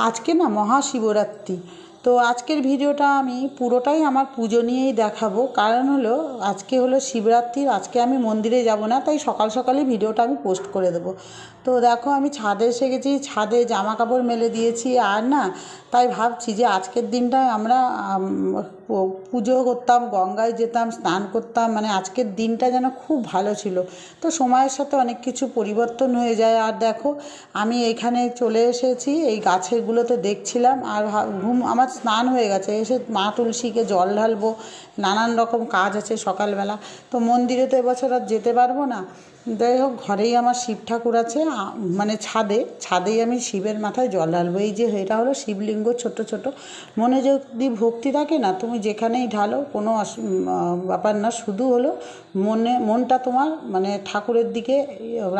আজকে না মহাশিবরাত্রি। তো আজকের ভিডিওটা আমি পুরোটাই আমার পুজো নিয়েই দেখাবো। কারণ হলো আজকে হলো শিবরাত্রির, আজকে আমি মন্দিরে যাব না, তাই সকাল সকালই ভিডিওটা আমি পোস্ট করে দেবো। তো দেখো আমি ছাদে এসে গেছি, ছাদে জামা কাপড় মেলে দিয়েছি। আর না তাই ভাবছি যে আজকের দিনটায় আমরা পুজো করতাম, গঙ্গায় যেতাম, স্নান করতাম, মানে আজকের দিনটা যেন খুব ভালো ছিল। তো সময়ের সাথে অনেক কিছু পরিবর্তন হয়ে যায়। আর দেখো আমি এখানে চলে এসেছি, এই গাছেরগুলোতে দেখছিলাম। আর আমার স্নান হয়ে গেছে, এসে মা তুলসীকে জল ঢালবো, নানান রকম কাজ আছে সকালবেলা। তো মন্দিরে তো এবছর আর যেতে পারবো না। যাই হোক, ঘরেই আমার শিব ঠাকুর আছে, মানে ছাদেই আমি শিবের মাথায় জল ঢালবো। এই যে এটা হলো শিবলিঙ্গ, ছোট ছোট। মনে যদি ভক্তি থাকে না, তুমি যেখানেই ঢালো, কোনো ব্যাপার না। শুধু হলো মনটা তোমার মানে ঠাকুরের দিকে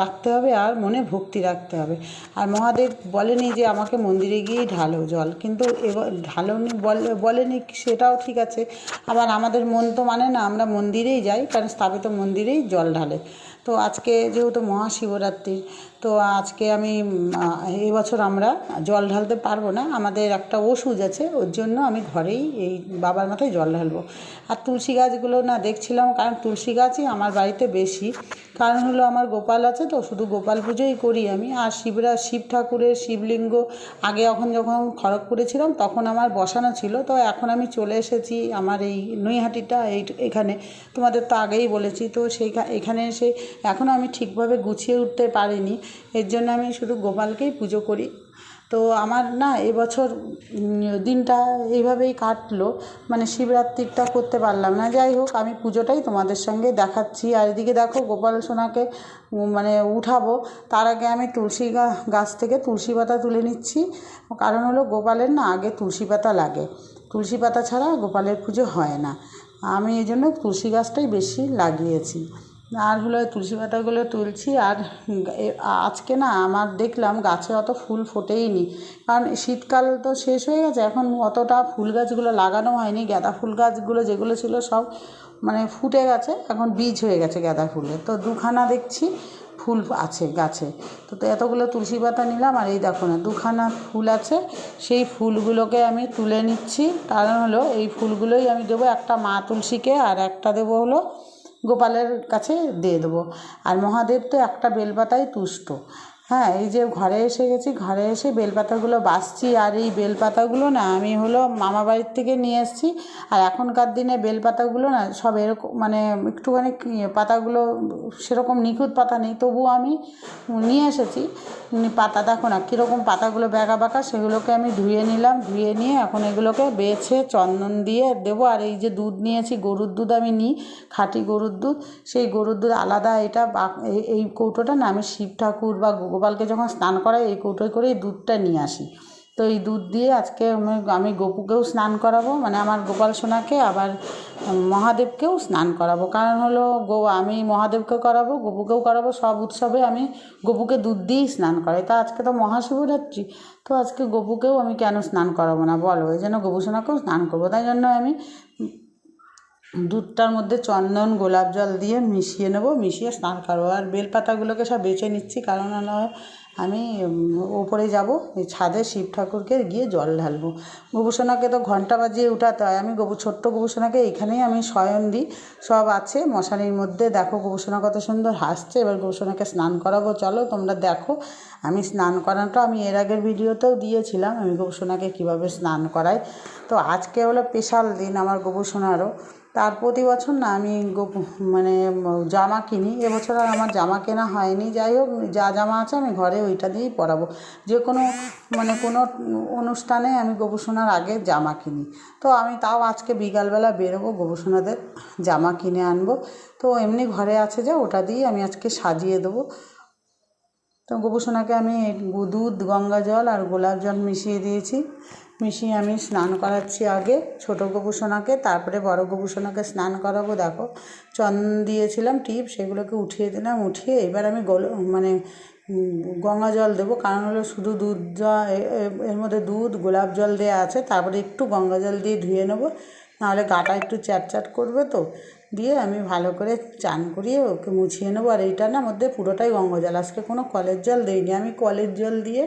রাখতে হবে, আর মনে ভক্তি রাখতে হবে। আর মহাদেব বলেনি যে আমাকে মন্দিরে গিয়েই ঢালো জল, কিন্তু এবার ঢালোনি বলেনি, সেটাও ঠিক আছে। আবার আমাদের মন তো মানে না, আমরা মন্দিরেই যাই, কারণ স্থাপিত মন্দিরেই জল ঢালে। তো আজকে যেহেতু মহাশিবরাত্রি, তো আজকে আমি এবছর আমরা জল ঢালতে পারবো না, আমাদের একটা ওষুধ আছে, ওর জন্য আমি ঘরেই এই বাবার মাথায় জল ঢালবো। আর তুলসী গাছগুলো না দেখছিলাম, কারণ তুলসী গাছই আমার বাড়িতে বেশি। কারণ হলো আমার গোপাল আছে, তো শুধু গোপাল পুজোই করি আমি। আর শিব ঠাকুরের শিবলিঙ্গ আগে যখন খড়গপুরে ছিলাম তখন আমার বসানো ছিল। তো এখন আমি চলে এসেছি আমার এই নৈহাটিটা, এখানে তোমাদের তো আগেই বলেছি। তো এখানে এসে এখনও আমি ঠিকভাবে গুছিয়ে উঠতে পারিনি, এর জন্য আমি শুধু গোপালকেই পুজো করি। তো আমার না এবছর দিনটা এইভাবেই কাটলো, মানে শিবরাত্রিটা করতে পারলাম না। যাই হোক, আমি পুজোটাই তোমাদের সঙ্গে দেখাচ্ছি। আর এদিকে দেখো গোপাল সোনাকে মানে উঠাবো, তার আগে আমি তুলসী গাছ থেকে তুলসী পাতা তুলে নিচ্ছি। কারণ হলো গোপালের না আগে তুলসী পাতা লাগে, তুলসী পাতা ছাড়া গোপালের পুজো হয় না। আমি এই জন্য তুলসী গাছটাই বেশি লাগিয়েছি। আর হলো তুলসী পাতাগুলো তুলছি। আর আজকে না আমার দেখলাম গাছে অত ফুল ফোটেইনি, কারণ শীতকাল তো শেষ হয়ে গেছে, এখন অতটা ফুল গাছগুলো লাগানো হয়নি। গাঁদা ফুল গাছগুলো যেগুলো ছিল সব মানে ফুটে গেছে, এখন বীজ হয়ে গেছে গাঁদা ফুলে। তো দুখানা দেখছি ফুল আছে গাছে। তো এতগুলো তুলসী পাতা নিলাম, আর এই দেখো না দুখানা ফুল আছে, সেই ফুলগুলোকে আমি তুলে নিচ্ছি। কারণ হলো এই ফুলগুলোই আমি দেবো, একটা মা তুলসীকে আর একটা দেবো হলো গোপালের কাছে দিয়ে দেবো। আর মহাদেব তো একটা বেলপাতায় তুষ্ট। হ্যাঁ, এই যে ঘরে এসে গেছি, ঘরে এসে বেলপাতাগুলো বাছছি। আর এই বেলপাতাগুলো না আমি হলো মামা বাড়ির থেকে নিয়ে এসেছি। আর এখনকার দিনে বেলপাতাগুলো না সব এরকম মানে একটুখানি পাতাগুলো সেরকম নিখুঁত পাতা নেই, তবুও আমি নিয়ে এসেছি। পাতা দেখো না কীরকম পাতাগুলো ব্যাকা বাঁকা, সেগুলোকে আমি ধুয়ে নিলাম। ধুয়ে নিয়ে এখন এগুলোকে বেছে চন্দন দিয়ে দেবো। আর এই যে দুধ নিয়েছি, গরুর দুধ আমি নিই, খাঁটি গরুর দুধ। সেই গরুর দুধ আলাদা, এটা এই কৌটোটা না আমি শিব ঠাকুর বা গোপালকে যখন স্নান করাই এই কৌটোয় করে এই দুধটা নিয়ে আসি। তো এই দুধ দিয়ে আজকে আমি গপুকেও স্নান করাবো, মানে আমার গোপাল সোনাকে, আবার মহাদেবকেও স্নান করাবো। কারণ হলো আমি মহাদেবকেও করাবো, গপুকেও করাবো, সব উৎসবে আমি গপুকে দুধ দিয়েই স্নান করাই। তা আজকে তো মহাশিবরাত্রি, তো আজকে গপুকেও আমি কেন স্নান করাবো না বলো, এই জন্য গপু সোনাকেও স্নান করবো। তাই জন্য আমি দুধটার মধ্যে চন্দন গোলাপ জল দিয়ে মিশিয়ে নেব, মিশিয়ে স্নান করবো। আর বেলপাতাগুলোকে সব বেছে নিচ্ছি, কারণ আমি ওপরে যাব, এই ছাদে শিব ঠাকুরকে গিয়ে জল ঢালবো। গবেষণাকে তো ঘন্টা বাজিয়ে উঠাতে হয়, আমি ছোট্ট গবেষণাকে এইখানেই আমি শয়ন দিই, সব আছে মশারির মধ্যে। দেখো গবেষণা কত সুন্দর হাসছে। এবার গবেষণাকে স্নান করাবো, চলো তোমরা দেখো। আমি স্নান করানোটা আমি এর আগের ভিডিওতেও দিয়েছিলাম, আমি গবেষণাকে কীভাবে স্নান করাই। তো আজকে হলো স্পেশাল দিন আমার গবেষণারও। তার প্রতি বছর না আমি মানে জামা কিনি, এবছর আর আমার জামা কেনা হয়নি। যাই হোক, যা জামা আছে আমি ঘরে ওইটা দিয়েই পরাবো। যে কোনো মানে কোনো অনুষ্ঠানে আমি গবেষণার আগে জামা কিনি। তো আমি তাও আজকে বিকালবেলা বেরোবো, গবেষণাদের জামা কিনে আনবো। তো এমনি ঘরে আছে যা, ওটা দিয়ে আমি আজকে সাজিয়ে দেবো। তো গবেষণাকে আমি দুধ, গঙ্গা জল আর গোলাপ জল মিশিয়ে দিয়েছি, মিশিয়ে আমি স্নান করাচ্ছি আগে ছোটো গবেষণাকে, তারপরে বড় গবেষণাকে স্নান করাবো। দেখো চন্দন দিয়েছিলাম টিপ, সেগুলোকে উঠিয়ে দিলাম, উঠিয়ে এবার আমি মানে গঙ্গা জল দেবো। কারণ হলো শুধু দুধ এর মধ্যে দুধ গোলাপ জল দেওয়া আছে, তারপরে একটু গঙ্গা জল দিয়ে ধুয়ে নেবো, নাহলে গাটা একটু চ্যাট চ্যাট করবে। তো দিয়ে আমি ভালো করে চান করিয়ে ওকে মুছিয়ে নেবো। আর এইটার না মধ্যে পুরোটাই গঙ্গা জল, আজকে কোনো কলের জল দিইনি, আমি কলের জল দিয়ে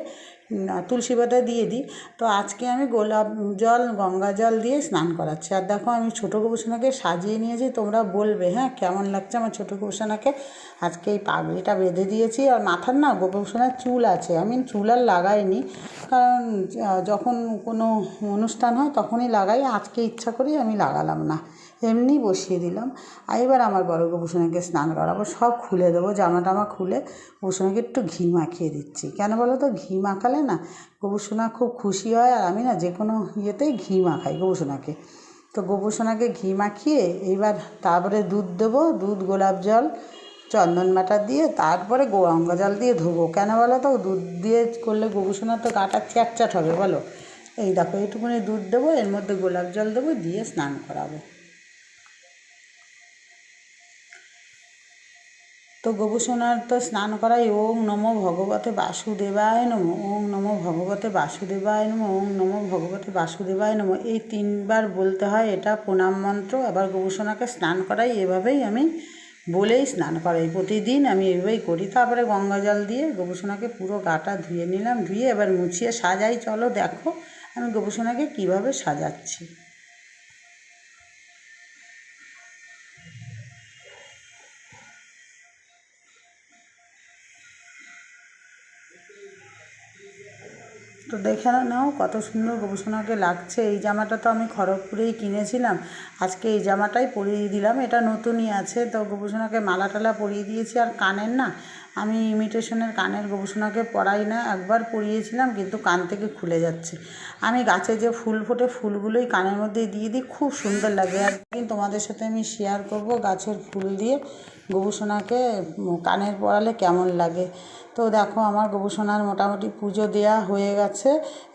তুলসী পাতা দিয়ে দিই। তো আজকে আমি গোলাপ জল গঙ্গা জল দিয়ে স্নান করাচ্ছি। আর দেখো আমি ছোটো গোপুসোনাকে সাজিয়ে নিয়েছি, তোমরা বলবে হ্যাঁ কেমন লাগছে আমার ছোটো গোপুসোনাকে। আজকে এই পাগড়িটা বেঁধে দিয়েছি, আর মাথার না গোপুসোনার চুল আছে, আমি চুল আর লাগাইনি, কারণ যখন কোনো অনুষ্ঠান হয় তখনই লাগাই, আজকে ইচ্ছা করেই আমি লাগালাম না, এমনি বসিয়ে দিলাম। আর এবার আমার বড় গোপুসোনাকে স্নান করাবো, সব খুলে দেবো, জামা টামা খুলে গোপুসোনাকে একটু ঘি মাখিয়ে দিচ্ছি। কেন বলো তো, ঘি মাখালে না গোপুসোনা খুব খুশি হয়, আর আমি না যে কোনো ইয়েতেই ঘি মাখাই গোপুসোনাকে। তো গোপুসোনাকে ঘি মাখিয়ে এইবার তারপরে দুধ দেবো, দুধ গোলাপ জল চন্দন বাটা দিয়ে তারপরে গঙ্গা জল দিয়ে ধোবো। কেন বলো তো, দুধ দিয়ে করলে গোপুসোনার তো গাটা চ্যাটচ্যাট হবে বলো। এই দেখো এইটুকুনি দুধ দেবো, এর মধ্যে গোলাপ জল দেবো, দিয়ে স্নান করাবো। তো গোপুসোনার তো স্নান করাই ওং নমো ভগবতে বাসুদেবায় নমঃ, ওং নমো ভগবতে বাসুদেবায় নমঃ, ওং নমো ভগবতে বাসুদেবায় নমঃ, এই 3 বার বলতে হয়, এটা প্রণাম মন্ত্র। আবার গোপুসোনাকে স্নান করাই এভাবেই আমি বলেই স্নান করাই, প্রতিদিন আমি এভাবেই করি। তারপরে গঙ্গা জল দিয়ে গোপুসোনাকে পুরো গাটা ধুয়ে নিলাম, ধুয়ে এবার মুছিয়ে সাজাই। চলো দেখো আমি গোপুসোনাকে কীভাবে সাজাচ্ছি। তো দেখে নাও কত সুন্দর গোপুসোনাকে লাগছে। এই জামাটা তো আমি খড়গপুরেই কিনেছিলাম, আজকে এই জামাটাই পরিয়ে দিলাম, এটা নতুনই আছে। তো গোপুসোনাকে মালা টালা পরিয়ে দিয়েছি। আর কানের না, আমি ইমিটেশনের কানের গোপুসোনাকে পরাই না, একবার পরিয়েছিলাম কিন্তু কান থেকে খুলে যাচ্ছে। আমি গাছে যে ফুল ফোটে ফুলগুলোই কানের মধ্যে দিয়ে দিই, খুব সুন্দর লাগে। একদিন তোমাদের সাথে আমি শেয়ার করব গাছের ফুল দিয়ে গোপুসোনাকে কানের পরালে কেমন লাগে। তো দেখো আমার গোপুসোনার মোটামুটি পুজো দেয়া হয়ে গেছে,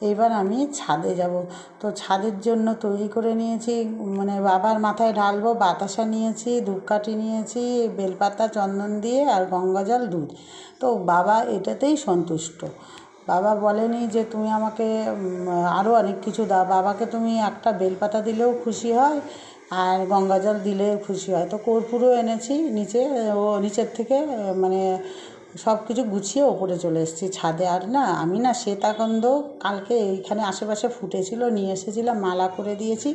এইবার আমি ছাদে যাব। তো ছাদের জন্য তৈরি করে নিয়েছি, মানে বাবার মাথায় ঢালবো, বাতাসা নিয়েছি, ধূপকাঠি নিয়েছি, বেলপাতা চন্দন দিয়ে, আর গঙ্গা জল দুধ। তো বাবা এটাতেই সন্তুষ্ট, বাবা বলেনি যে তুমি আমাকে আরও অনেক কিছু দাও, বাবাকে তুমি একটা বেলপাতা দিলেও খুশি হয়, আর গঙ্গা জল দিলেও খুশি হয়। তো কর্পূরও এনেছি নিচে, ও নিচের থেকে মানে সব কিছু গুছিয়ে ওপরে চলে এসেছি ছাদে। আর না আমি না শ্বেতাগন্ধ কালকে এইখানে আশেপাশে ফুটেছিল, নিয়ে এসেছিলাম, মালা করে দিয়েছি।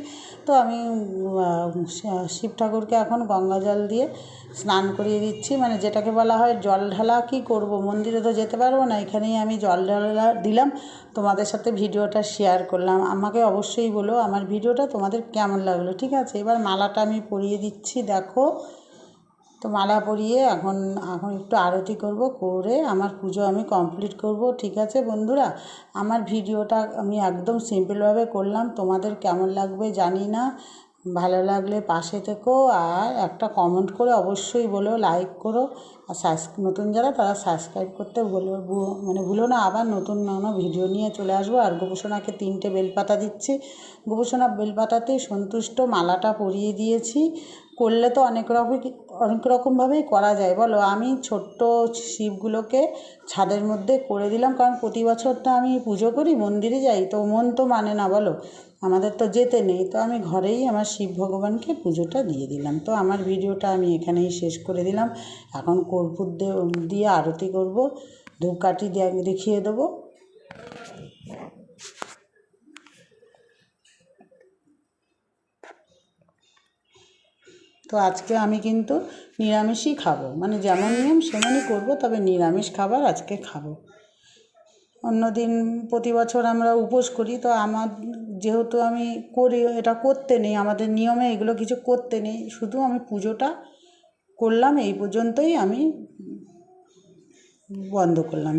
তো আমি শিব ঠাকুরকে এখন গঙ্গা জল দিয়ে স্নান করিয়ে দিচ্ছি, মানে যেটাকে বলা হয় জল ঢালা। কী করব, মন্দিরে তো যেতে পারবো না, এখানেই আমি জল ঢালা দিলাম, তোমাদের সাথে ভিডিওটা শেয়ার করলাম। আমাকে অবশ্যই বলো আমার ভিডিওটা তোমাদের কেমন লাগলো, ঠিক আছে। এবার মালাটা আমি পরিয়ে দিচ্ছি, দেখো। তো মালা পরিয়ে এখন একটু আরতি করব, করে আমার পুজো আমি কমপ্লিট করব, ঠিক আছে বন্ধুরা। আমার ভিডিওটা আমি একদম সিম্পলভাবে করলাম, তোমাদের কেমন লাগবে জানি না। ভালো লাগলে পাশে থেকো, আর একটা কমেন্ট করে অবশ্যই বলো, লাইক করো, আর নতুন যারা তারা সাবস্ক্রাইব করতে ভুলো না। আবার নতুন ভিডিও নিয়ে চলে আসবো। আর গোপুসোনাকে 3টে বেলপাতা দিচ্ছি, গোপুসোনা বেলপাতাতেই সন্তুষ্ট, মালাটা পরিয়ে দিয়েছি। করলে তো অনেক রকমভাবেই করা যায় বলো। আমি ছোট্ট শিবগুলোকে ছাদের মধ্যে করে দিলাম, কারণ প্রতি বছর তো আমি পুজো করি, মন্দিরে যাই, তো মন তো মানে না বলো, আমাদের তো যেতে নেই। তো আমি ঘরেই আমার শিব ভগবানকে পুজোটা দিয়ে দিলাম। তো আমার ভিডিওটা আমি এখানেই শেষ করে দিলাম। এখন কর্পূর দিয়ে আরতি করব, ধূপকাঠি দেখিয়ে দেবো। তো আজকে আমি কিন্তু নিরামিষই খাবো, মানে যেমন নিয়ম সেমনই করবো, তবে নিরামিষ খাবার আজকে খাবো। অন্যদিন প্রতি বছর আমরা উপোস করি, তো আমার যেহেতু আমি করি, এটা করতে নেই, আমাদের নিয়মে এগুলো কিছু করতে নেই, শুধু আমি পুজোটা করলাম, এই পর্যন্তই আমি বন্ধ করলাম।